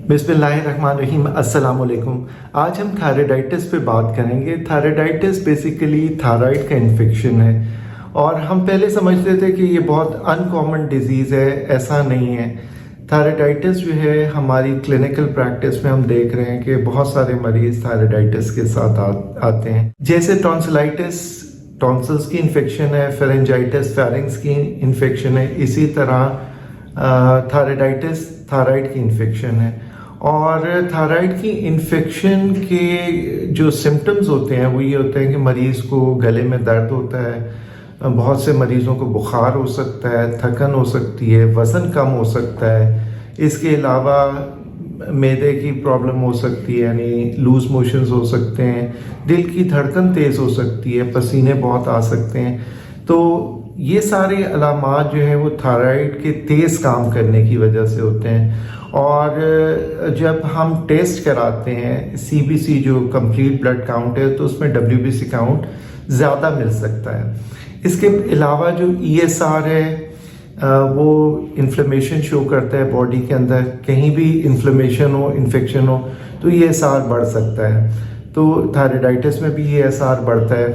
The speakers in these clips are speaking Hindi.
बिस्मिल्लाहिर्रहमानिर्रहीम, अस्सलाम वालेकुम। आज हम थायराइडाइटिस पे बात करेंगे। थायराइडाइटिस बेसिकली थायराइड का इन्फेक्शन है और हम पहले समझते थे कि ये बहुत अनकॉमन डिजीज़ है। ऐसा नहीं है। थायराइडाइटिस जो है हमारी क्लिनिकल प्रैक्टिस में हम देख रहे हैं कि बहुत सारे मरीज थायराइडाइटिस के साथ आते हैं। जैसे टॉन्सिलाइटिस टॉन्सिल्स की इन्फेक्शन है, फेरेंजाइटिस फेरिंग्स की इन्फेक्शन है, इसी तरह थायराइडाइटिस थायराइड की इन्फेक्शन है। और थायराइड की इन्फेक्शन के जो सिम्टम्स होते हैं वो ये होते हैं कि मरीज़ को गले में दर्द होता है, बहुत से मरीज़ों को बुखार हो सकता है, थकन हो सकती है, वज़न कम हो सकता है। इसके अलावा मैदे की प्रॉब्लम हो सकती है, यानी लूज़ मोशंस हो सकते हैं, दिल की धड़कन तेज़ हो सकती है, पसीने बहुत आ सकते हैं। तो ये सारे अलामात जो हैं वो थायराइड के तेज़ काम करने की वजह से होते हैं। और जब हम टेस्ट कराते हैं CBC जो कंप्लीट ब्लड काउंट है, तो उसमें WBC काउंट ज़्यादा मिल सकता है। इसके अलावा जो ESR है वो इन्फ्लेमेशन शो करता है बॉडी के अंदर। कहीं भी इन्फ्लेमेशन हो, इन्फेक्शन हो तो ESR बढ़ सकता है। तो थायराइडाइटिस में भी ESR बढ़ता है।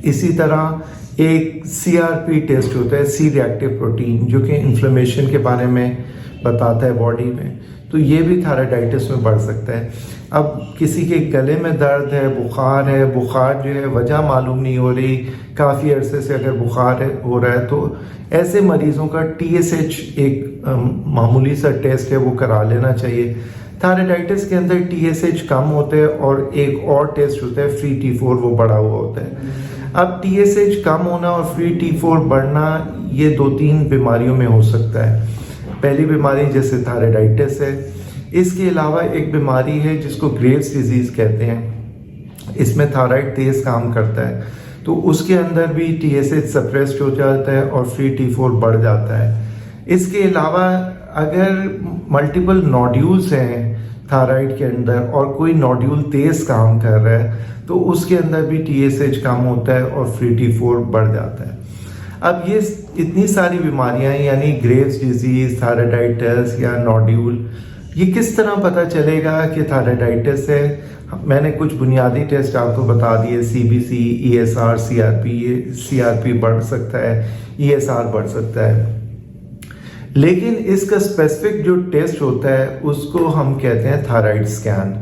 इसी तरह एक CRP टेस्ट होता है, C रिएक्टिव प्रोटीन, जो कि इन्फ्लेमेशन के बारे में बताता है बॉडी में। तो ये भी थायराइडाइटिस में बढ़ सकता है। अब किसी के गले में दर्द है, बुखार जो है वजह मालूम नहीं हो रही, काफ़ी अरसे से अगर बुखार हो रहा है, तो ऐसे मरीज़ों का TSH एक मामूली सा टेस्ट है वो करा लेना चाहिए। थायराइडाइटिस के अंदर TSH कम होता है और एक और टेस्ट होता है फ्री T4, वो बढ़ा हुआ होता है। अब TSH कम होना और फ्री T4 बढ़ना ये 2-3 बीमारियों में हो सकता है। पहली बीमारी जैसे थायराइडाइटिस है। इसके अलावा एक बीमारी है जिसको ग्रेव्स डिजीज़ कहते हैं। इसमें थायराइड तेज़ काम करता है, तो उसके अंदर भी TSH सप्रेस्ड हो जाता है और फ्री T4 बढ़ जाता है। इसके अलावा अगर मल्टीपल नोड्यूल्स हैं थायराइड के अंदर और कोई नोड्यूल तेज़ काम कर रहा है, तो उसके अंदर भी TSH कम होता है और फ्री T4 बढ़ जाता है। अब ये इतनी सारी बीमारियां, यानी ग्रेव्स डिजीज़, थायराइडाइटिस या नोड्यूल, ये किस तरह पता चलेगा कि थायराइडाइटिस है? मैंने कुछ बुनियादी टेस्ट आपको बता दिए, CBC, ESR, CRP। ये CRP बढ़ सकता है, ESR बढ़ सकता है, लेकिन इसका स्पेसिफिक जो टेस्ट होता है उसको हम कहते हैं थायराइड स्कैन।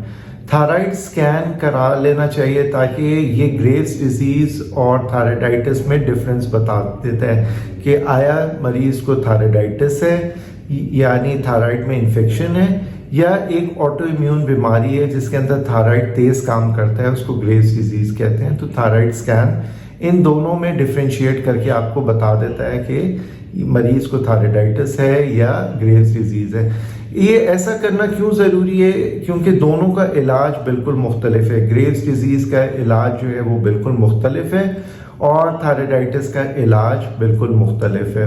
थायराइड स्कैन करा लेना चाहिए ताकि ये ग्रेव्स डिजीज़ और थायराइडाइटिस में डिफरेंस बता देता है कि आया मरीज़ को थायराइडाइटिस है, यानी थायराइड में इन्फेक्शन है, या एक ऑटो इम्यून बीमारी है जिसके अंदर थायराइड तेज़ काम करता है, उसको ग्रेव्स डिजीज़ कहते हैं। तो थायराइड स्कैन इन दोनों में डिफ्रेंशिएट करके आपको बता देता है कि मरीज़ को थायराइडाइटिस है या ग्रेव्स डिजीज़ है। ये ऐसा करना क्यों ज़रूरी है? क्योंकि दोनों का इलाज बिल्कुल मुख्तलिफ है। ग्रेव्स डिजीज़ का इलाज जो है वो बिल्कुल मुख्तलिफ है और थायराइडाइटिस का इलाज बिल्कुल मुख्तलिफ है।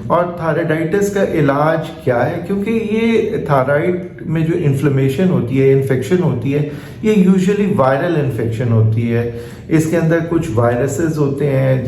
और थायराइडाइटिस का इलाज क्या है? क्योंकि ये थायराइड में जो इन्फ्लेमेशन होती है, इन्फेक्शन होती है, ये यूजुअली वायरल इन्फेक्शन होती है। इसके अंदर कुछ वायरसेस होते हैं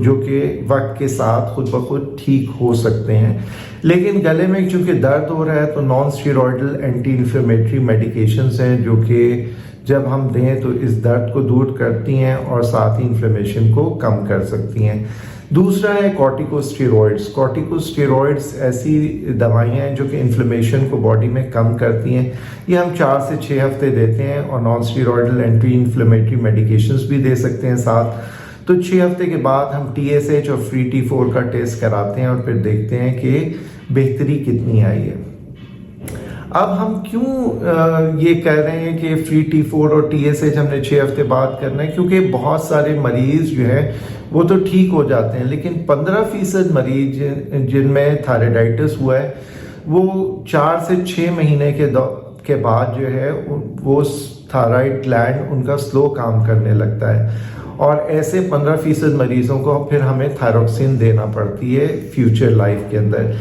जो कि वक्त के साथ खुद ब खुद ठीक हो सकते हैं, लेकिन गले में चूँकि दर्द हो रहा है तो non steroidal anti inflammatory medications हैं जो कि जब हम दें तो इस दर्द को दूर करती हैं और साथ ही इन्फ्लेमेशन को कम कर सकती हैं। दूसरा है कॉर्टिकोस्टेरॉइड्स। कॉर्टिकोस्टेरॉइड्स ऐसी दवाइयाँ हैं जो कि इन्फ्लेमेशन को बॉडी में कम करती हैं। ये हम 4 से 6 हफ्ते देते हैं और non steroidal anti inflammatory medications भी दे सकते हैं साथ। तो 6 हफ्ते के बाद हम TSH और फ्री T4 का टेस्ट कराते हैं और फिर देखते हैं कि बेहतरी कितनी आई है। अब हम क्यों ये कह रहे हैं कि फ्री T4 और TSH हमने 6 हफ्ते बाद करना है? क्योंकि बहुत सारे मरीज़ जो है वो तो ठीक हो जाते हैं, लेकिन 15% मरीज जिनमें थायराइडाइटिस हुआ है वो 4 से 6 महीने के बाद जो है वो थायराइड ग्लैंड उनका स्लो काम करने लगता है। और ऐसे 15% मरीजों को फिर हमें थायरोक्सिन देना पड़ती है फ्यूचर लाइफ के अंदर।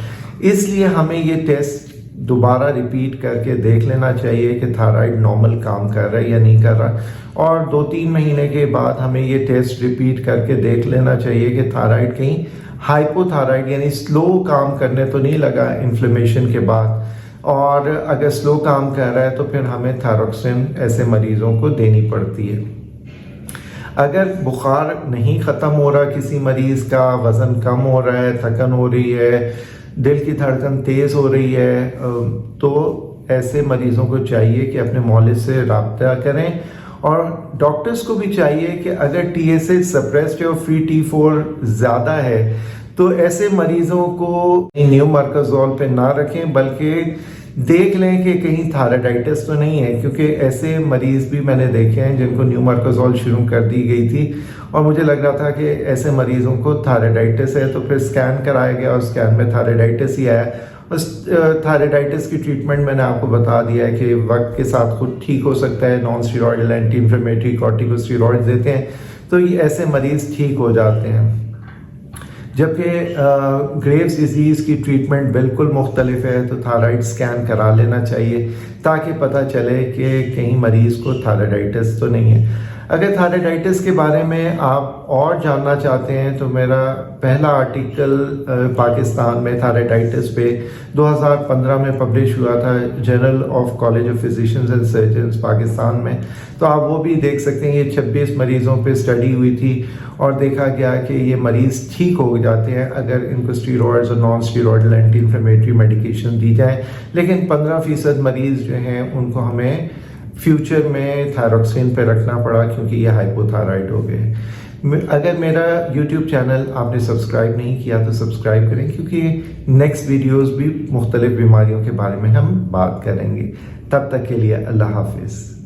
इसलिए हमें ये टेस्ट दोबारा रिपीट करके देख लेना चाहिए कि थायराइड नॉर्मल काम कर रहा है या नहीं कर रहा, और 2-3 महीने के बाद हमें ये टेस्ट रिपीट करके देख लेना चाहिए कि थायराइड कहीं हाइपोथायराइड यानी स्लो काम करने तो नहीं लगा इन्फ्लेमेशन के बाद। और अगर स्लो काम कर रहा है तो फिर हमें थायरॉक्सिन ऐसे मरीज़ों को देनी पड़ती है। अगर बुखार नहीं ख़त्म हो रहा, किसी मरीज़ का वज़न कम हो रहा है, थकन हो रही है, दिल की धड़कन तेज़ हो रही है, तो ऐसे मरीज़ों को चाहिए कि अपने मौलिद से रब्ता करें। और डॉक्टर्स को भी चाहिए कि अगर TSH सप्रेस्ड है और फ्री T4 ज़्यादा है तो ऐसे मरीज़ों को न्यूमार्कोज़ोल पे ना रखें, बल्कि देख लें कि कहीं थायराइडाइटिस तो नहीं है, क्योंकि ऐसे मरीज़ भी मैंने देखे हैं जिनको न्यूमार्कोज़ोल शुरू कर दी गई थी और मुझे लग रहा था कि ऐसे मरीज़ों को थायराइडाइटिस है, तो फिर स्कैन कराया गया और स्कैन में थायराइडाइटिस ही आया। उस थायराइडाइटिस की ट्रीटमेंट मैंने आपको बता दिया है कि वक्त के साथ खुद ठीक हो सकता है। Non steroidal anti inflammatory corticosteroids देते हैं तो ये ऐसे मरीज़ ठीक हो जाते हैं। जबकि ग्रेव्स डिजीज़ की ट्रीटमेंट बिल्कुल मुख्तलिफ है, तो थायराइड स्कैन करा लेना चाहिए ताकि पता चले कि कहीं मरीज़ को थायराइडाइटिस तो नहीं है। अगर थायराइडाइटिस के बारे में आप और जानना चाहते हैं तो मेरा पहला आर्टिकल पाकिस्तान में थायराइडाइटिस पे 2015 में पब्लिश हुआ था, journal of college of physicians and surgeons Pakistan में, तो आप वो भी देख सकते हैं। ये 26 मरीज़ों पे स्टडी हुई थी और देखा गया कि ये मरीज़ ठीक हो जाते हैं अगर इनको स्टीरॉयड्स और non steroidal anti inflammatory medication दी जाए। लेकिन 15% मरीज़ जो हैं उनको हमें फ्यूचर में थायरॉक्सिन पे रखना पड़ा क्योंकि ये हाइपोथायराइड हो गए। अगर मेरा YouTube चैनल आपने सब्सक्राइब नहीं किया तो सब्सक्राइब करें, क्योंकि नेक्स्ट वीडियोस भी मुख्तलिफ बीमारियों के बारे में हम बात करेंगे। तब तक के लिए अल्लाह हाफिज़।